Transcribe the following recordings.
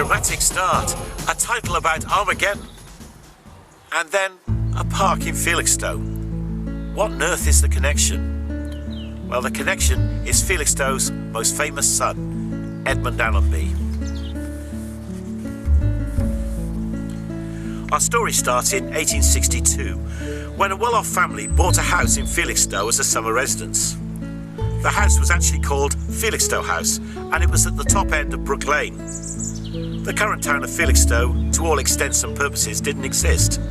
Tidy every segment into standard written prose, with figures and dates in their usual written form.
dramatic start, a title about Armageddon, and then a park in Felixstowe. What on earth is the connection? Well, the connection is Felixstowe's most famous son, Edmund Allenby. Our story starts in 1862, when a well-off family bought a house in Felixstowe as a summer residence. The house was actually called Felixstowe House, and it was at the top end of Brook Lane. The current town of Felixstowe, to all extents and purposes, didn't exist.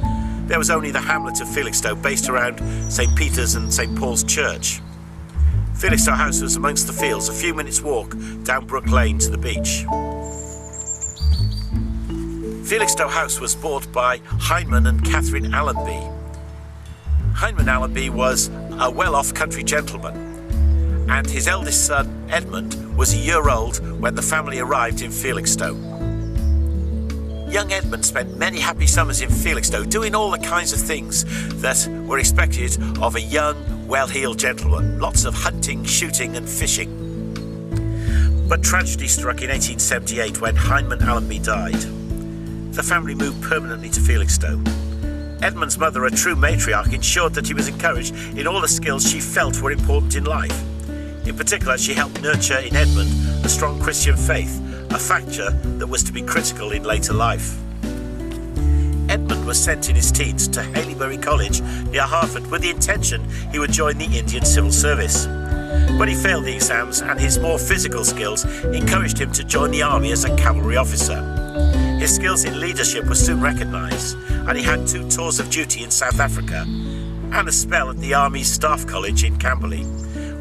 There was only the hamlet of Felixstowe based around St. Peter's and St. Paul's Church. Felixstowe House was amongst the fields, a few minutes' walk down Brook Lane to the beach. Felixstowe House was bought by Edmund and Catherine Allenby. Edmund Allenby was a well-off country gentleman, and his eldest son, Edmund, was a year old when the family arrived in Felixstowe. Young Edmund spent many happy summers in Felixstowe doing all the kinds of things that were expected of a young, well-heeled gentleman. Lots of hunting, shooting and fishing. But tragedy struck in 1878 when Edmund Allenby died. The family moved permanently to Felixstowe. Edmund's mother, a true matriarch, ensured that he was encouraged in all the skills she felt were important in life. In particular, she helped nurture in Edmund a strong Christian faith, a factor that was to be critical in later life. Edmund was sent in his teens to Allenby College near Hartford with the intention he would join the Indian Civil Service. But he failed the exams, and his more physical skills encouraged him to join the army as a cavalry officer. His skills in leadership were soon recognised, and he had 2 tours of duty in South Africa and a spell at the Army's Staff College in Camberley,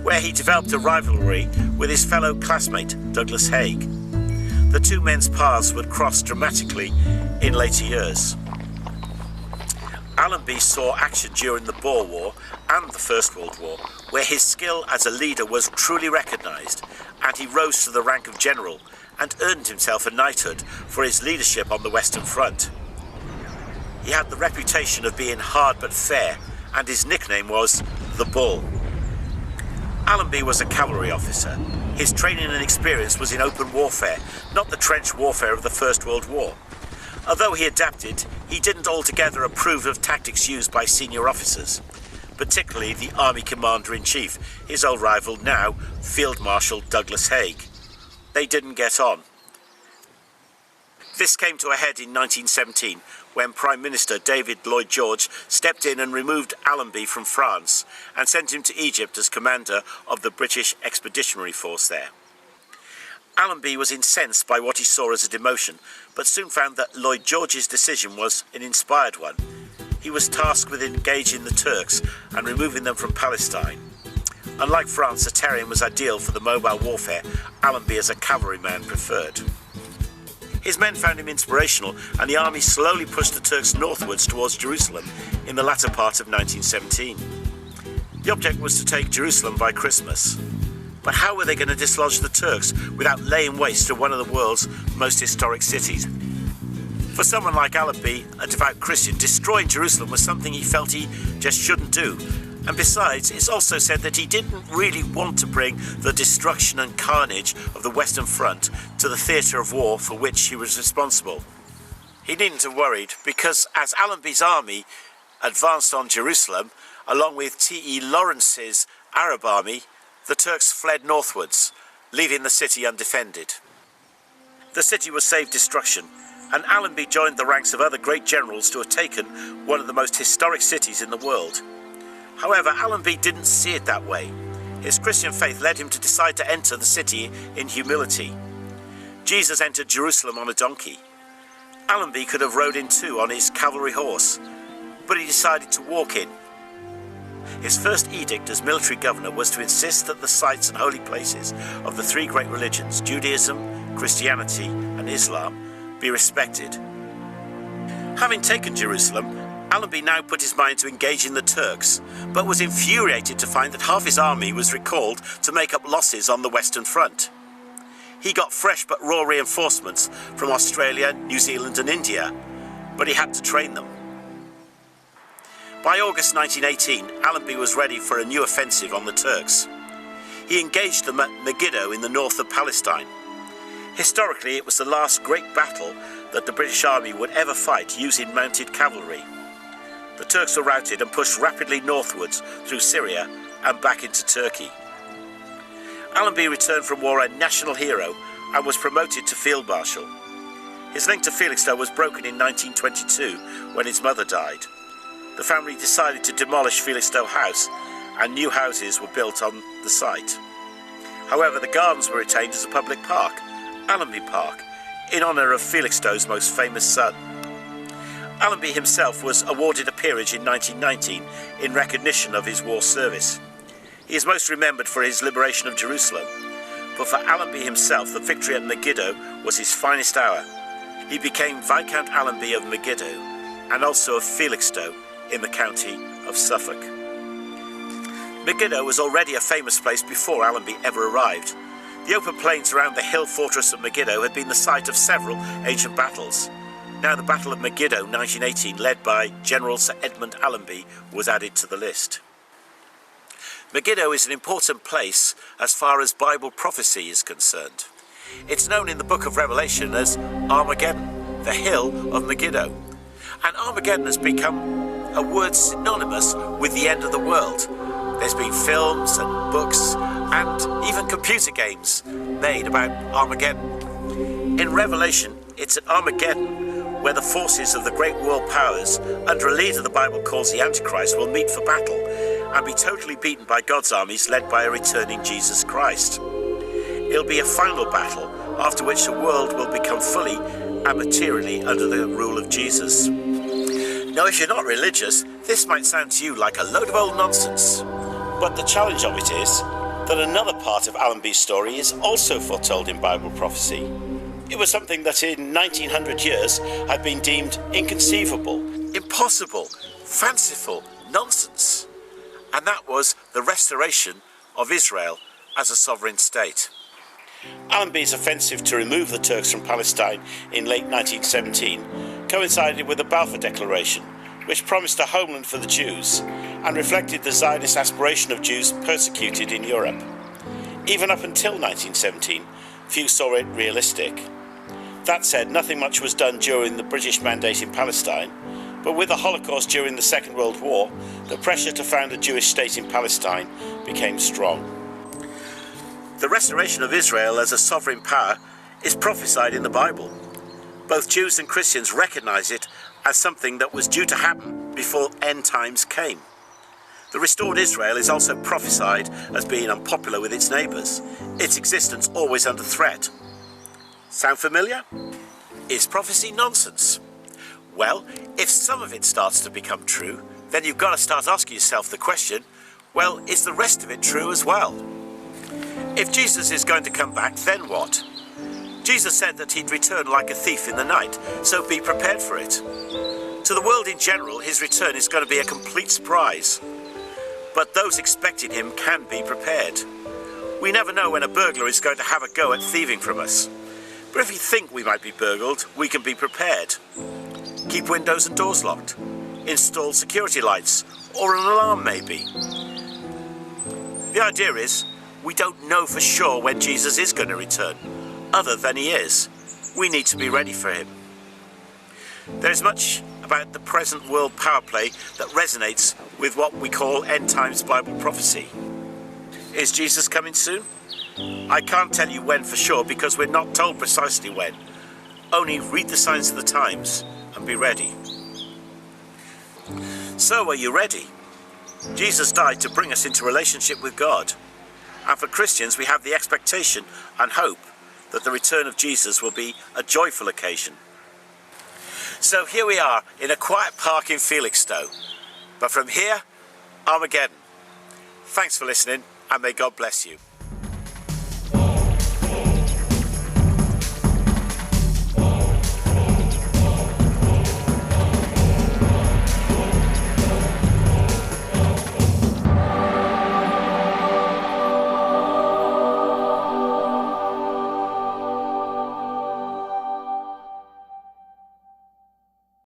where he developed a rivalry with his fellow classmate Douglas Haig. The 2 men's paths would cross dramatically in later years. Allenby saw action during the Boer War and the First World War, where his skill as a leader was truly recognised, and he rose to the rank of general and earned himself a knighthood for his leadership on the Western Front. He had the reputation of being hard but fair, and his nickname was the Bull. Allenby was a cavalry officer. His training and experience was in open warfare, not the trench warfare of the First World War. Although he adapted, he didn't altogether approve of tactics used by senior officers, particularly the Army Commander-in-Chief, his old rival now, Field Marshal Douglas Haig. They didn't get on. This came to a head in 1917 when Prime Minister David Lloyd George stepped in and removed Allenby from France and sent him to Egypt as commander of the British Expeditionary Force there. Allenby was incensed by what he saw as a demotion, but soon found that Lloyd George's decision was an inspired one. He was tasked with engaging the Turks and removing them from Palestine. Unlike France, a terrain was ideal for the mobile warfare Allenby as a cavalryman preferred. His men found him inspirational, and the army slowly pushed the Turks northwards towards Jerusalem in the latter part of 1917. The object was to take Jerusalem by Christmas. But how were they going to dislodge the Turks without laying waste to one of the world's most historic cities? For someone like Allenby, a devout Christian, destroying Jerusalem was something he felt he just shouldn't do. And besides, it's also said that he didn't really want to bring the destruction and carnage of the Western Front to the theatre of war for which he was responsible. He needn't have worried, because as Allenby's army advanced on Jerusalem, along with T.E. Lawrence's Arab army, the Turks fled northwards, leaving the city undefended. The city was saved destruction, and Allenby joined the ranks of other great generals to have taken one of the most historic cities in the world. However, Allenby didn't see it that way. His Christian faith led him to decide to enter the city in humility. Jesus entered Jerusalem on a donkey. Allenby could have rode in too on his cavalry horse, but he decided to walk in. His first edict as military governor was to insist that the sites and holy places of the 3 great religions, Judaism, Christianity and Islam, be respected. Having taken Jerusalem, Allenby now put his mind to engaging the Turks, but was infuriated to find that half his army was recalled to make up losses on the Western Front. He got fresh but raw reinforcements from Australia, New Zealand and India, but he had to train them. By August 1918, Allenby was ready for a new offensive on the Turks. He engaged them at Megiddo in the north of Palestine. Historically, it was the last great battle that the British Army would ever fight using mounted cavalry. The Turks were routed and pushed rapidly northwards through Syria and back into Turkey. Allenby returned from war a national hero and was promoted to Field Marshal. His link to Felixstowe was broken in 1922 when his mother died. The family decided to demolish Felixstowe House and new houses were built on the site. However, the gardens were retained as a public park, Allenby Park, in honour of Felixstowe's most famous son. Allenby himself was awarded a peerage in 1919 in recognition of his war service. He is most remembered for his liberation of Jerusalem, but for Allenby himself the victory at Megiddo was his finest hour. He became Viscount Allenby of Megiddo and also of Felixstowe in the county of Suffolk. Megiddo was already a famous place before Allenby ever arrived. The open plains around the hill fortress of Megiddo had been the site of several ancient battles. Now the Battle of Megiddo 1918, led by General Sir Edmund Allenby, was added to the list. Megiddo is an important place as far as Bible prophecy is concerned. It's known in the book of Revelation as Armageddon, the hill of Megiddo. And Armageddon has become a word synonymous with the end of the world. There's been films and books and even computer games made about Armageddon. In Revelation, it's at Armageddon where the forces of the great world powers, under a leader the Bible calls the Antichrist, will meet for battle and be totally beaten by God's armies led by a returning Jesus Christ. It'll be a final battle, after which the world will become fully and materially under the rule of Jesus. Now, if you're not religious, this might sound to you like a load of old nonsense. But the challenge of it is that another part of Allenby's story is also foretold in Bible prophecy. It was something that in 1900 years had been deemed inconceivable, impossible, fanciful, nonsense. And that was the restoration of Israel as a sovereign state. Allenby's offensive to remove the Turks from Palestine in late 1917 coincided with the Balfour Declaration, which promised a homeland for the Jews and reflected the Zionist aspiration of Jews persecuted in Europe. Even up until 1917, few saw it realistic. That said, nothing much was done during the British mandate in Palestine, but with the Holocaust during the Second World War, the pressure to found a Jewish state in Palestine became strong. The restoration of Israel as a sovereign power is prophesied in the Bible. Both Jews and Christians recognize it as something that was due to happen before end times came. The restored Israel is also prophesied as being unpopular with its neighbours, its existence always under threat. Sound familiar? Is prophecy nonsense? Well, if some of it starts to become true, then you've got to start asking yourself the question, well, is the rest of it true as well? If Jesus is going to come back, then what? Jesus said that he'd return like a thief in the night, so be prepared for it. To the world in general, his return is going to be a complete surprise. But those expecting him can be prepared. We never know when a burglar is going to have a go at thieving from us. But if we think we might be burgled, we can be prepared. Keep windows and doors locked. Install security lights, or an alarm maybe. The idea is, we don't know for sure when Jesus is going to return. Other than he is, we need to be ready for him. There is much about the present world power play that resonates with what we call end times Bible prophecy. Is Jesus coming soon? I can't tell you when for sure because we're not told precisely when. Only read the signs of the times and be ready. So, are you ready? Jesus died to bring us into relationship with God. And for Christians, we have the expectation and hope that the return of Jesus will be a joyful occasion. So here we are in a quiet park in Felixstowe. But from here, Armageddon. Thanks for listening, and may God bless you.